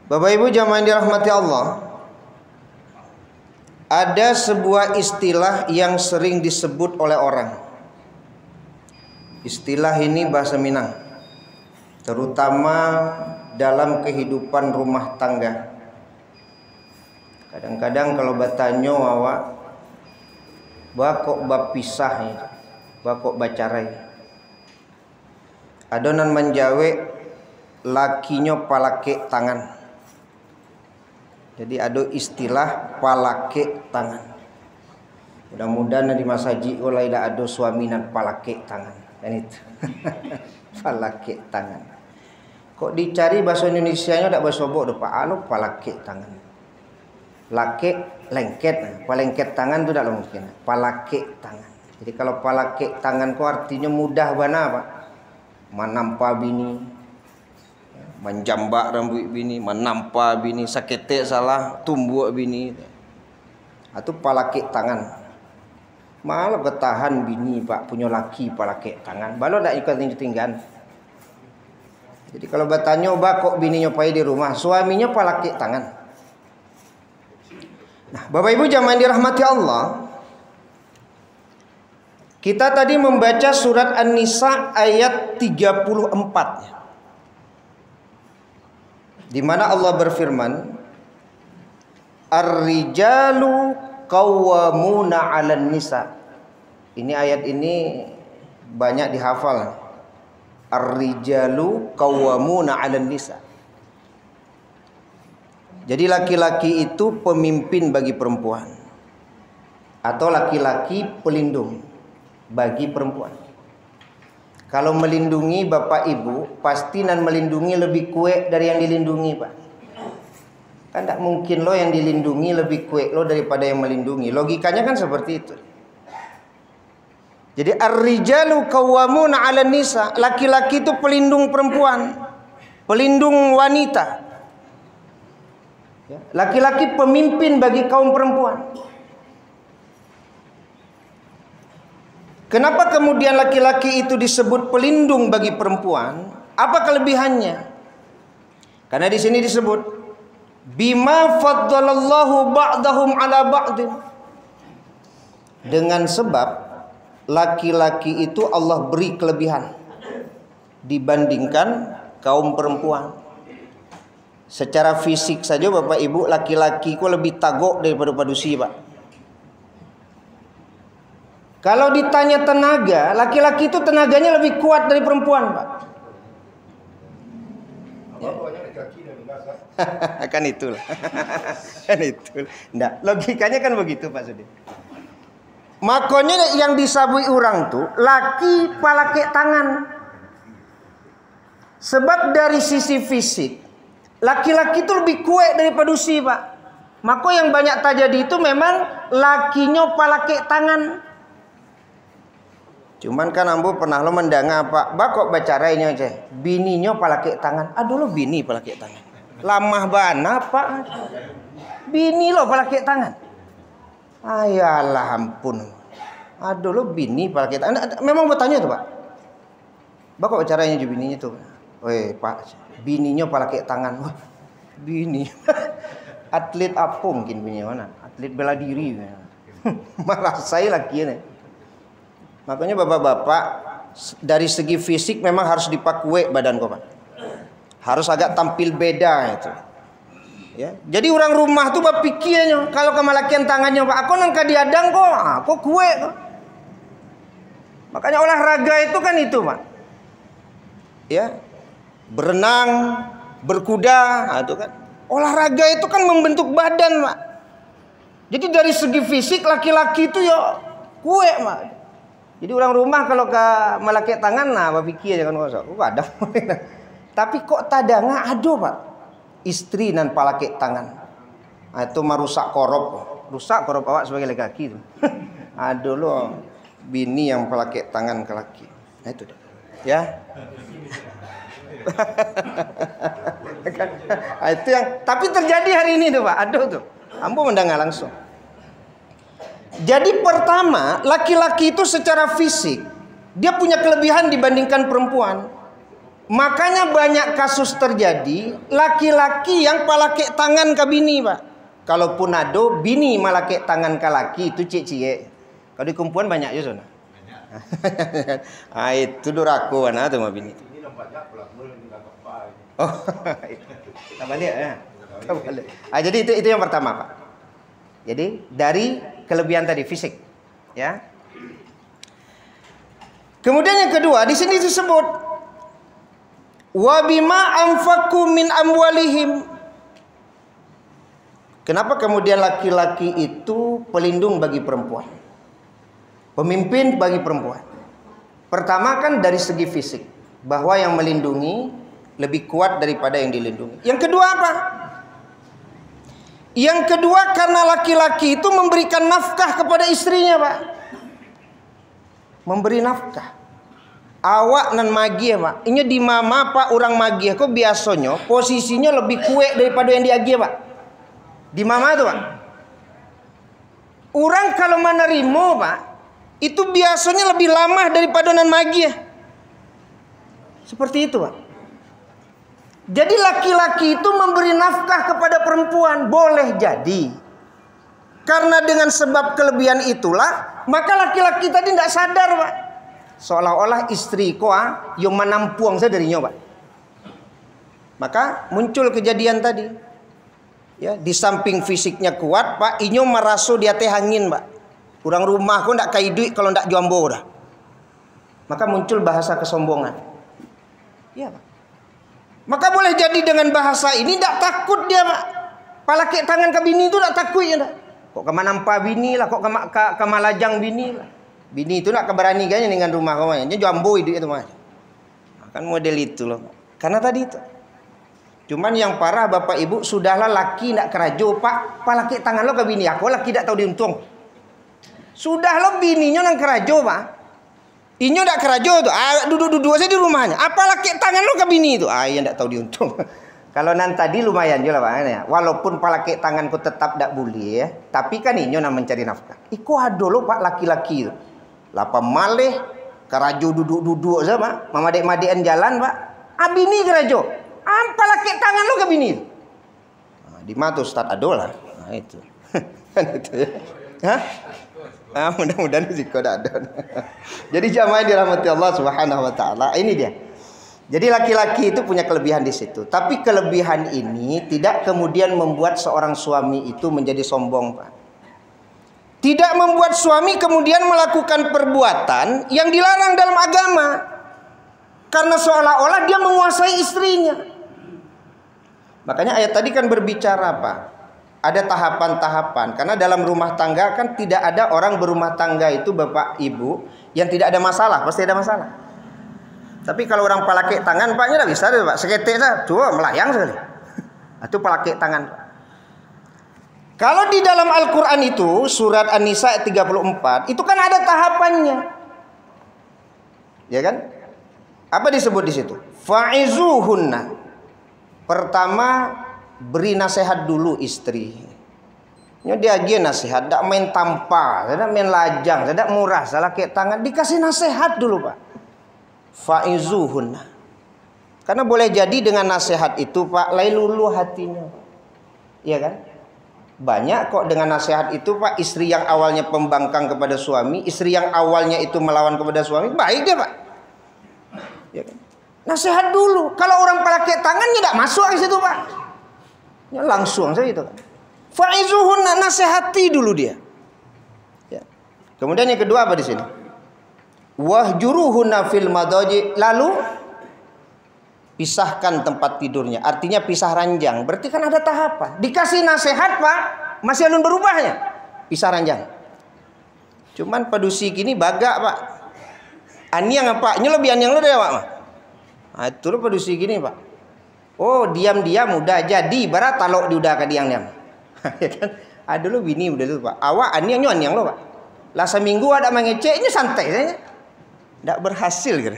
Bapak Ibu jamaah yang dirahmati Allah, ada sebuah istilah yang sering disebut oleh orang. Istilah ini bahasa Minang, terutama dalam kehidupan rumah tangga. Kadang-kadang kalau bertanya awak, bakok bapisah itu, bakok bacarai. Adonan menjawe lakinya palake tangan. Jadi ada istilah palake tangan. Mudah-mudahan di masaji oleh tidak ada suami nan palake tangan. Kan itu. Palake tangan. Kok dicari bahasa Indonesianya tidak bahasa bok depan anu palake tangan. Lake lengket, palengket tangan itu tidak mungkin. Palake tangan. Jadi kalau palake tangan kok artinya mudah bana Pak. Manampa bini, menjambak rambut bini, menampa bini, sakete salah tumbuk bini. Atau palake tangan. Malah ketahan bini Pak punya laki palake tangan. Baru ndak ikut tinggal. Jadi kalau bertanya kok bininya pai di rumah, suaminya palake tangan. Nah, Bapak Ibu jamaah yang dirahmati Allah, kita tadi membaca surat An-Nisa ayat 34, di mana Allah berfirman, Ar-rijalu qawwamuna 'alan nisa. Ini ayat ini banyak dihafal. Ar-rijalu qawwamuna 'alan nisa. Jadi laki-laki itu pemimpin bagi perempuan, atau laki-laki pelindung bagi perempuan. Kalau melindungi bapak ibu, pasti nan melindungi lebih kuat dari yang dilindungi Pak. Kan tidak mungkin lo yang dilindungi lebih kuat lo daripada yang melindungi. Logikanya kan seperti itu. Jadi ar-rijalu qawwamuna 'alan nisa, laki-laki itu pelindung perempuan, pelindung wanita. Laki-laki pemimpin bagi kaum perempuan. Kenapa kemudian laki-laki itu disebut pelindung bagi perempuan? Apa kelebihannya? Karena di sini disebut bima faddalallahu ba'dahum 'ala ba'din. Dengan sebab laki-laki itu Allah beri kelebihan dibandingkan kaum perempuan. Secara fisik saja Bapak Ibu, laki-laki ku lebih tagok daripada manusia Pak. Kalau ditanya tenaga, laki-laki itu tenaganya lebih kuat dari perempuan Pak. Ya. Kan itulah. Kan itu. Nggak, logikanya kan begitu Pak Sudi. Makanya yang disabui orang tuh laki palake tangan. Sebab dari sisi fisik laki-laki itu lebih kuat daripada si Pak. Maka yang banyak terjadi itu memang lakinya palake tangan. Cuman kan ambo pernah lo mendengar Pak, bakok bacarainya aja. Bininya palake tangan. Aduh lo bini palake tangan. Lamah bana Pak. Bini lo palake tangan. Ayalah ampun. Aduh lo bini palake tangan. Memang bertanya tuh Pak. Bakok bacarainya aja bininya tuh. Weh Pak, bininya palake tangan. Wah, bini. Atlet apa mungkin bininya mana? Atlet bela diri. Malah saya lagi nih. Makanya bapak-bapak dari segi fisik memang harus dipakwe badan kau Pak. Harus agak tampil beda itu. Ya. Jadi orang rumah tuh berpikirnya kalau kemalakian tangannya Pak, aku nang kadiadang kok, aku kue kok. Makanya olahraga itu kan itu Pak. Ya. Berenang, berkuda, itu kan. Olahraga itu kan membentuk badan, Pak. Jadi dari segi fisik laki-laki itu ya kue, Pak. Jadi orang rumah kalau ke melake tangan, nah berpikir jangan kosong. Ada. Tapi kok tadanga ada, Pak. Istri nan palake tangan. Nah, itu merusak korop. Rusak korop awak sebagai laki-laki itu. Ada loh bini yang palake tangan ke laki. Nah itu deh. Ya. Itu yang tapi terjadi hari ini tuh Pak. Aduh tuh. Ambo mendengar langsung. Jadi pertama, laki-laki itu secara fisik dia punya kelebihan dibandingkan perempuan. Makanya banyak kasus terjadi laki-laki yang palake tangan ke bini, Pak. Kalaupun ada bini malake tangan ke laki itu cie-cie. Kalau di kumpulan banyak ya sana. Ah itu duraku mana tuh mah bini. Ini nampaknya pelaku enggak apa. Oh. Tak balik ya. Tak balik. Ah jadi itu yang pertama, Pak. Jadi dari kelebihan tadi fisik, ya. Kemudian yang kedua di sini disebut wa bima anfaqu min amwalihim. Kenapa kemudian laki-laki itu pelindung bagi perempuan? Pemimpin bagi perempuan. Pertama kan dari segi fisik, bahwa yang melindungi lebih kuat daripada yang dilindungi. Yang kedua apa? Yang kedua karena laki-laki itu memberikan nafkah kepada istrinya, Pak. Memberi nafkah. Awak nan magie, Pak. Ini di mama Pak orang magie kok biasanya posisinya lebih kuat daripada yang diagie, Pak. Di mama tuh, Pak. Orang kalau menerima, Pak, itu biasanya lebih lama daripada nan magie. Seperti itu, Pak. Jadi laki-laki itu memberi nafkah kepada perempuan boleh jadi. Karena dengan sebab kelebihan itulah, maka laki-laki tadi tidak sadar, Pak. Seolah-olah istri koa yang menampuang saya darinya, Pak. Maka muncul kejadian tadi. Ya, di samping fisiknya kuat, Pak, inyo meraso dia teh angin, Pak. Orang rumah kok ndak kai duit kalau ndak jombo dah. Maka muncul bahasa kesombongan. Iya, Pak. Maka boleh jadi dengan bahasa ini ndak takut dia, Pak. Palake tangan ke bini itu ndak takut ya, ndak. Kok kemanampa bini lah, kok kemalajang bini lah. Bini itu ndak keberani kayaknya dengan rumah kawannya. Dia jombo itu mah. Kan model itu loh. Karena tadi itu. Cuman yang parah Bapak Ibu, sudahlah laki ndak kerajo, Pak. Palaki tangan lo ke bini aku, laki ndak tahu diuntung. Sudah lo bininya nang kerajo, Pak. Inyo ndak kerajo tuh. Duduk-duduk aja di rumahnya. Apa laki tangan lo ke bini itu? Iya ndak tahu diuntung. Kalau nan tadi lumayan juga, Pak, ya. Walaupun palaki tanganku tetap ndak boleh ya, tapi kan inyo nang mencari nafkah. Iko ado lo, Pak, laki-laki itu. Lapa maleh kerajo duduk-duduk aja, Pak. Mamadek-madekan jalan, Pak. Bini kerajo. Apa laki tangan lo ke bini? Nah, di mata Ustaz adolah. Nah itu. Kan itu ya. Hah? Mudah-mudahan sih kok ada. Jadi jamaah dirahmati Allah Subhanahu wa taala. Ini dia. Jadi laki-laki itu punya kelebihan di situ. Tapi kelebihan ini tidak kemudian membuat seorang suami itu menjadi sombong, Pak. Tidak membuat suami kemudian melakukan perbuatan yang dilarang dalam agama. Karena seolah-olah dia menguasai istrinya. Makanya ayat tadi kan berbicara, Pak. Ada tahapan-tahapan. Karena dalam rumah tangga kan tidak ada orang berumah tangga itu Bapak Ibu yang tidak ada masalah. Pasti ada masalah. Tapi kalau orang palake tangan, Paknya tidak bisa, Pak. Seketik saja, coba melayang sekali. Itu palake tangan. Kalau di dalam Al-Quran itu, surat An-Nisa ayat 34, itu kan ada tahapannya. Ya kan? Apa disebut di situ? Fa'izuhunna. Pertama, beri nasihat dulu istri. Dia aja nasihat, tidak main tampar, tidak main lajang, tidak murah, salah kayak tangan, dikasih nasihat dulu, Pak. Fa'izuhunna. Karena boleh jadi dengan nasihat itu, Pak, lailulu hatinya. Iya kan? Banyak kok dengan nasihat itu, Pak, istri yang awalnya pembangkang kepada suami, istri yang awalnya itu melawan kepada suami, baik dia, Pak. Ya kan? Nasihat dulu. Kalau orang pakai tangannya tidak masuk ke situ, Pak. Ya langsung saja itu. Fa'izuhunna, nasihati dulu dia. Ya. Kemudian yang kedua apa di sini? Wahjuruhunna fil madaji. Lalu pisahkan tempat tidurnya. Artinya pisah ranjang. Berarti kan ada tahapan. Dikasih nasihat, Pak, masih belum berubahnya. Pisah ranjang. Cuman padusi gini bagak, Pak. Aniang apa? Ini lebih aniang lo deh, Pak. Nah, itu lo padusi gini, Pak. Oh, diam-diam udah jadi. Barat talok di udah ke diam-diam. Ya kan? Ada lo bini udah tuh, Pak. Awak aniang lo, Pak. Lah seminggu ada mengecek, ini santai saja. Tidak berhasil gitu.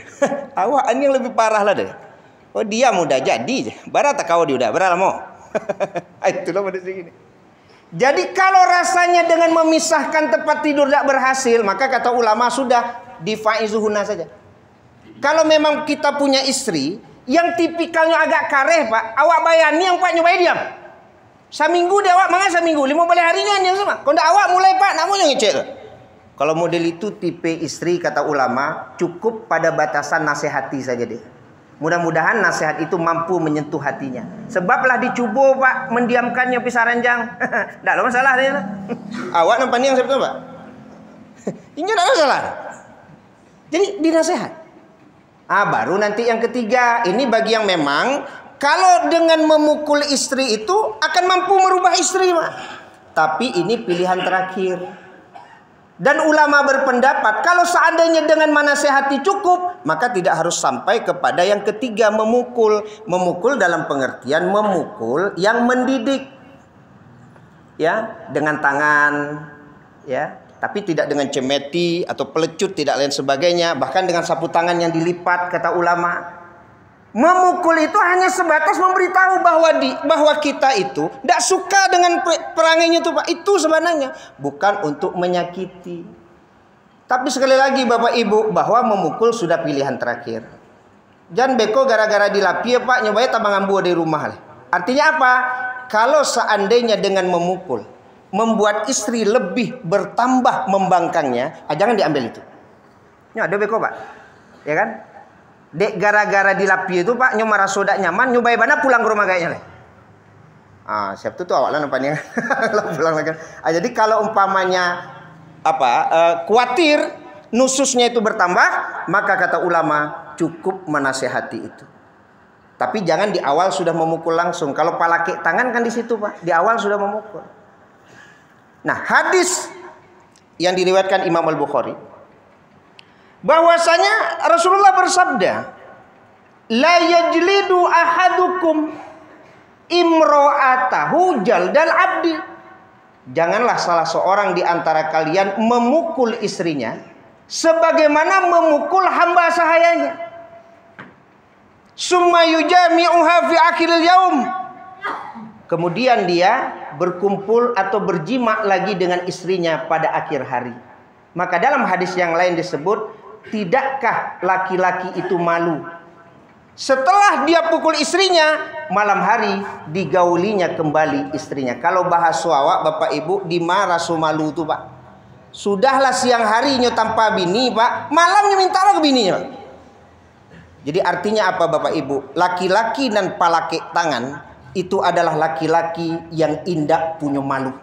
Awak aniang lebih parah lah deh. Oh, diam udah jadi. Barat tak kau di udah. Barat mau. Itu lo padusi gini. Jadi kalau rasanya dengan memisahkan tempat tidur tidak berhasil, maka kata ulama sudah difaizuhuna saja. Kalau memang kita punya istri yang tipikalnya agak kareh Pak, awak bayani yang Pak nyobai diam. Saminggu dia awak mangan saminggu, 15 harinya yang sama. Kalau ndak awak mulai Pak, namun yang ngecek. Kalau model itu tipe istri kata ulama cukup pada batasan nasihati saja dia. Mudah-mudahan nasihat itu mampu menyentuh hatinya. Sebablah dicuba Pak mendiamkannya pisah ranjang. Ndak ada masalah dia. Awak nampak yang sebetulnya Pak. Ini ndak ada masalah. Jadi dinasihat. Baru nanti yang ketiga, ini bagi yang memang kalau dengan memukul istri itu akan mampu merubah istri, Pak. Tapi ini pilihan terakhir. Dan ulama berpendapat kalau seandainya dengan menasehati cukup, maka tidak harus sampai kepada yang ketiga, memukul. Memukul dalam pengertian memukul yang mendidik. Ya, dengan tangan, ya. Tapi tidak dengan cemeti atau pelecut, tidak lain sebagainya. Bahkan dengan sapu tangan yang dilipat, kata ulama. Memukul itu hanya sebatas memberitahu bahwa kita itu tidak suka dengan perangainya itu Pak. Itu sebenarnya bukan untuk menyakiti. Tapi sekali lagi Bapak Ibu, bahwa memukul sudah pilihan terakhir. Jangan beko gara-gara dilapi ya Pak, nyobain tambang ambu di rumah. Artinya apa? Kalau seandainya dengan memukul membuat istri lebih bertambah membangkangnya, jangan diambil itu. Ya ada beko Pak, ya kan? Dek gara-gara dilapi itu Pak, nyomara sodak nyaman, nyobai mana pulang ke rumah kayaknya lah. Siap tuh awalnya nampaknya pulang lagi. Jadi kalau umpamanya khawatir nususnya itu bertambah, maka kata ulama cukup menasehati itu. Tapi jangan di awal sudah memukul langsung. Kalau palaki tangan kan di situ Pak, di awal sudah memukul. Nah, hadis yang diriwayatkan Imam Al-Bukhari bahwasanya Rasulullah bersabda, la yajlidu ahadukum imra'atahu jaldal abdi. Janganlah salah seorang di antara kalian memukul istrinya sebagaimana memukul hamba sahayanya. Summa yujami'uha fi akhiril yaum. Kemudian dia berkumpul atau berjima lagi dengan istrinya pada akhir hari. Maka dalam hadis yang lain disebut, tidakkah laki-laki itu malu setelah dia pukul istrinya, malam hari digaulinya kembali istrinya. Kalau bahasa awak Bapak Ibu, di mana rasu malu itu Pak? Sudahlah siang harinya tanpa bini Pak, malamnya mintalah ke bininya Pak. Jadi artinya apa Bapak Ibu? Laki-laki dan palaki tangan itu adalah laki-laki yang indah punya malu.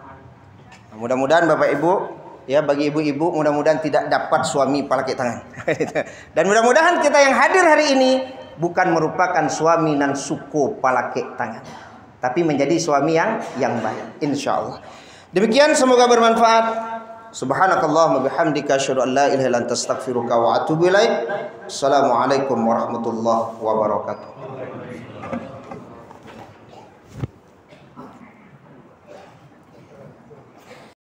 Mudah-mudahan Bapak Ibu, ya bagi ibu-ibu mudah-mudahan tidak dapat suami palaki tangan. Dan mudah-mudahan kita yang hadir hari ini bukan merupakan suami nan suku palaki tangan, tapi menjadi suami yang baik insyaallah. Demikian, semoga bermanfaat. Subhanakallahumma bihamdika asyhadu an la ilaha illa anta astaghfiruka wa atubu ilaik. Assalamualaikum warahmatullahi wabarakatuh.